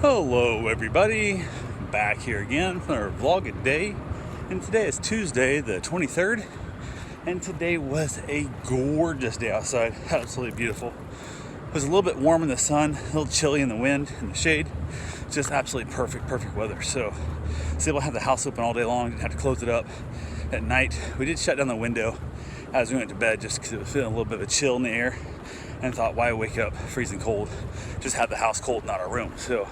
Hello everybody, back here again for our vlog a day, and today is Tuesday the 23rd, and today was a gorgeous day outside, absolutely beautiful. It was a little bit warm in the sun, a little chilly in the wind and the shade, just absolutely perfect weather. So I was able to have the house open all day long, didn't have to close it up. At night we did shut down the window as we went to bed just because it was feeling a little bit of a chill in the air, and thought, why wake up freezing cold, just have the house cold, not our room. So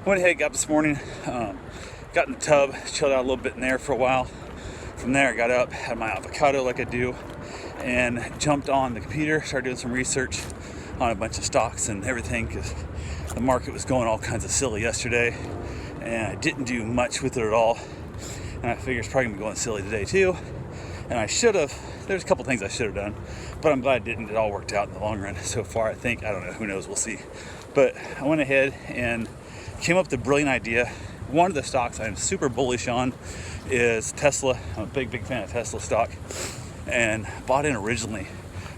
went ahead, got up this morning, got in the tub, chilled out a little bit in there for a while. From there I got up, had my avocado like I do, and jumped on the computer, started doing some research on a bunch of stocks and everything, because the market was going all kinds of silly yesterday and I didn't do much with it at all, and I figure it's probably gonna be going silly today too. And I should have, there's a couple things I should have done, but I'm glad I didn't. It all worked out in the long run so far, I think. I don't know, who knows, we'll see. But I went ahead and came up with a brilliant idea. One of the stocks I'm super bullish on is Tesla. I'm a big fan of Tesla stock, and bought in originally.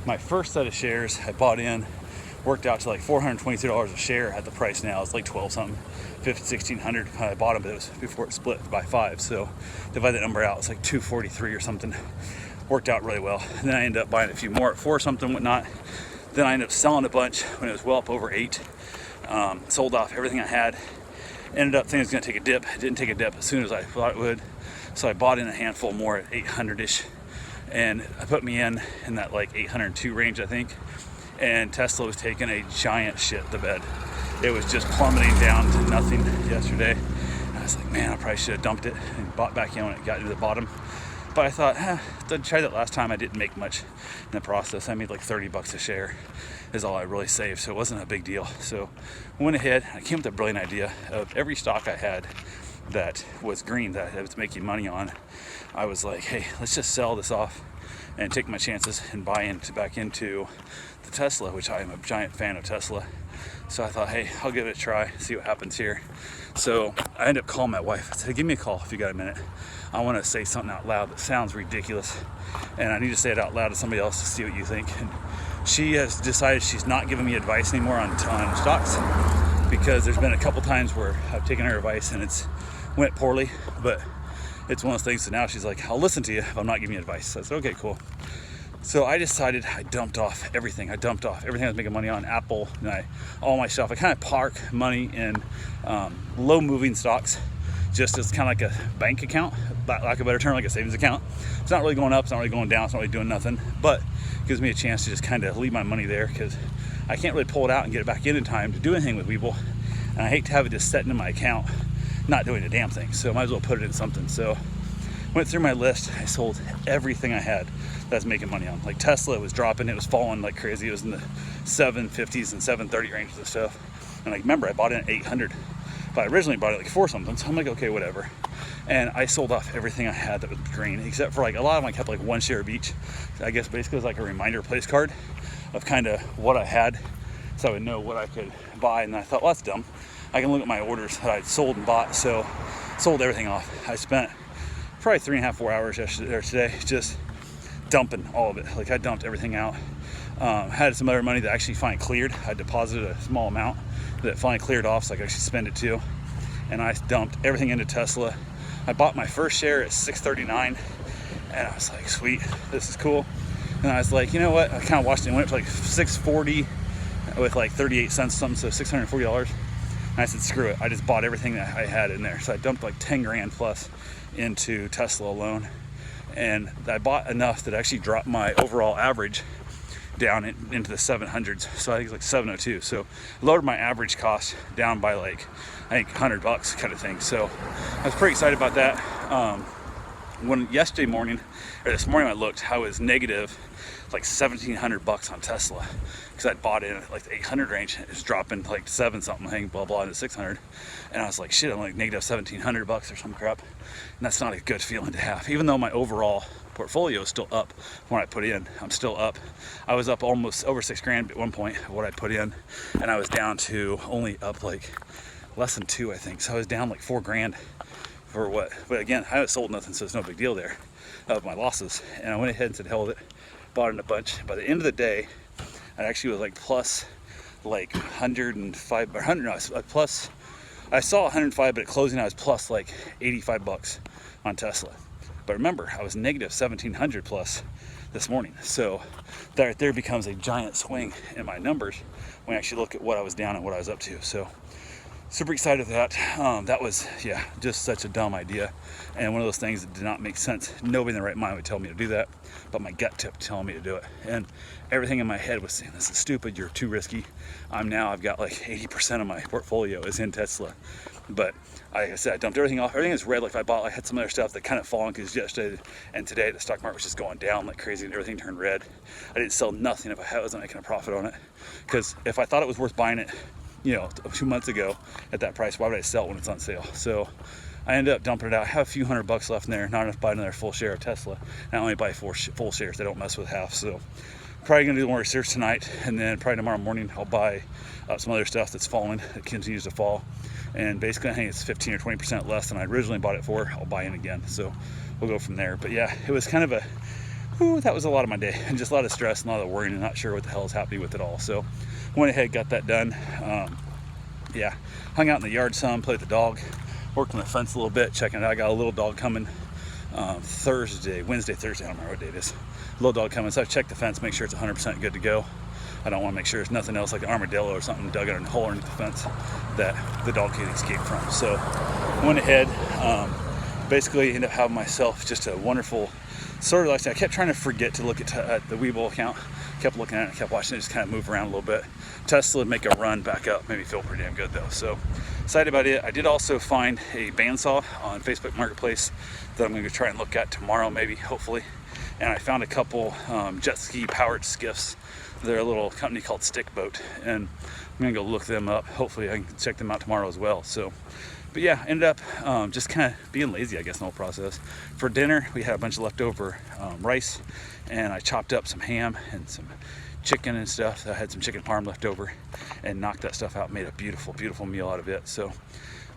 My first set of shares I bought in worked out to like $422 a share. At the price now, it's like 12 something, 1600. I bought them, but it was before it split by 5. So divide that number out, it's like 243 or something. Worked out really well. And then I ended up buying a few more at 4 something, whatnot. Then I ended up selling a bunch when it was well up over 8. Sold off everything I had. Ended up thinking it was going to take a dip. It didn't take a dip as soon as I thought it would. So I bought in a handful more at 800-ish. And I put me in that like 802 range, I think. And Tesla was taking a giant shit to bed. It was just plummeting down to nothing yesterday. And I was like, man, I probably should have dumped it and bought back in when it got to the bottom. But I thought, I tried that last time. I didn't make much in the process. I made like 30 bucks a share is all I really saved, so it wasn't a big deal. So I went ahead, I came up with a brilliant idea of every stock I had that was green, that I was making money on. I was like, hey, let's just sell this off and take my chances and buy back into the Tesla, which I am a giant fan of Tesla. So I thought, hey, I'll give it a try, see what happens here. So I ended up calling my wife. I said, give me a call if you got a minute. I want to say something out loud that sounds ridiculous, and I need to say it out loud to somebody else to see what you think. And she has decided she's not giving me advice anymore on stocks, because there's been a couple times where I've taken her advice and it's went poorly, but it's one of those things. So now she's like, I'll listen to you if I'm not giving you advice. So I said, okay, cool. So I decided I dumped off everything. I was making money on, Apple, and all my stuff. I kind of park money in low moving stocks, just as kind of like a bank account, lack of a better term, like a savings account. It's not really going up, it's not really going down, it's not really doing nothing, but it gives me a chance to just kind of leave my money there, because I can't really pull it out and get it back in time to do anything with people, and I hate to have it just sitting in my account not doing a damn thing. So I might as well put it in something. So went through my list, I sold everything I had that's making money on. Like Tesla was dropping, it was falling like crazy. It was in the 750s and 730 ranges and stuff. And like, remember, I bought in at 800, but I originally bought it like 4 something. So I'm like, okay, whatever. And I sold off everything I had that was green, except for like a lot of them I kept like 1 share of each. I guess basically it was like a reminder place card of kind of what I had, so I would know what I could buy. And I thought, well, that's dumb. I can look at my orders that I'd sold and bought. So sold everything off. I spent probably 3.5, 4 hours yesterday or today just dumping all of it. Like, I dumped everything out. Had some other money that actually finally cleared. I deposited a small amount that finally cleared off, so I could actually spend it too. And I dumped everything into Tesla. I bought my first share at $6.39, and I was like, sweet, this is cool. And I was like, you know what? I kind of watched it. It went up to like $6.40 with like 38 cents something, so $640. And I said, screw it. I just bought everything that I had in there. So I dumped like 10 grand plus into Tesla alone. And I bought enough that actually dropped my overall average down into the 700s. So I think it's like 702. So lowered my average cost down by like, I think $100 kind of thing. So I was pretty excited about that. When yesterday morning, or this morning I looked, I was negative like $1,700 on Tesla, because I'd bought in at like the 800 range. It was dropping like 7 something, thing, blah blah, into 600, and I was like, shit, I'm like negative $1,700 or some crap, and that's not a good feeling to have. Even though my overall portfolio is still up from what I put in, I'm still up. I was up almost over 6 grand at one point of what I put in, and I was down to only up like less than 2, I think. So I was down like 4 grand for what? But again, I haven't sold nothing, so it's no big deal there of my losses. And I went ahead and said, held it, bought in a bunch. By the end of the day, I actually was like plus like 105 or 100, no, plus I saw 105, but at closing I was plus like 85 bucks on Tesla. But remember, I was negative 1700 plus this morning. So that right there becomes a giant swing in my numbers when I actually look at what I was down and what I was up to. So super excited with that. That was, yeah, just such a dumb idea. And one of those things that did not make sense. Nobody in their right mind would tell me to do that, but my gut kept telling me to do it. And everything in my head was saying, this is stupid, you're too risky. I've got like 80% of my portfolio is in Tesla. But like I said, I dumped everything off. Everything is red. Like I had some other stuff that kind of fallen because yesterday and today the stock market was just going down like crazy and everything turned red. I didn't sell nothing if I wasn't making a profit on it. Because if I thought it was worth buying it, 2 months ago at that price, why would I sell it when it's on sale? So I ended up dumping it out. I have a few $100 left in there, not enough to buy another full share of Tesla. And I only buy full shares. I don't mess with half. So probably gonna do more research tonight, and then probably tomorrow morning I'll buy some other stuff that's fallen, that continues to fall. And basically I think it's 15 or 20% less than I originally bought it for. I'll buy in again. So we'll go from there. But yeah, it was kind of that was a lot of my day, and just a lot of stress and a lot of worrying and not sure what the hell is happening with it all. So went ahead, got that done. Yeah, hung out in the yard some, played with the dog, worked on the fence a little bit, checking it out. I got a little dog coming Wednesday, Thursday, I don't remember what day it is. Little dog coming, so I checked the fence, make sure it's 100% good to go. I don't want to make sure there's nothing else like an armadillo or something dug in a hole underneath the fence that the dog can escape from. So I went ahead, basically ended up having myself just a wonderful sort of like, I kept trying to forget to look at the Webull account. Kept looking at it, kept watching it, just kind of move around a little bit. Tesla would make a run back up, made me feel pretty damn good though. So excited about it. I did also find a bandsaw on Facebook Marketplace that I'm going to try and look at tomorrow, maybe, hopefully. And I found a couple jet ski powered skiffs. They're a little company called Stickboat, and I'm going to go look them up. Hopefully I can check them out tomorrow as well. So, but yeah, ended up just kind of being lazy, I guess, in the whole process. For dinner, we had a bunch of leftover rice, and I chopped up some ham and some chicken and stuff. I had some chicken parm left over and knocked that stuff out, made a beautiful, beautiful meal out of it. So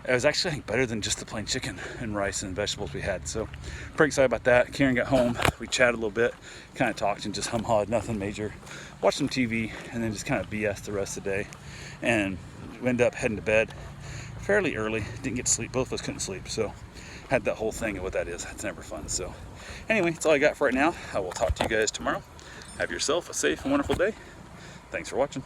it was actually, I think, better than just the plain chicken and rice and vegetables we had. So pretty excited about that. Karen got home, we chatted a little bit, kind of talked and just hum-hawed, nothing major. Watched some TV and then just kind of BS the rest of the day. And we ended up heading to bed fairly early. Didn't get to sleep, both of us couldn't sleep. So had that whole thing of what that is. It's never fun. So anyway, that's all I got for right now. I will talk to you guys tomorrow. Have yourself a safe and wonderful day. Thanks for watching.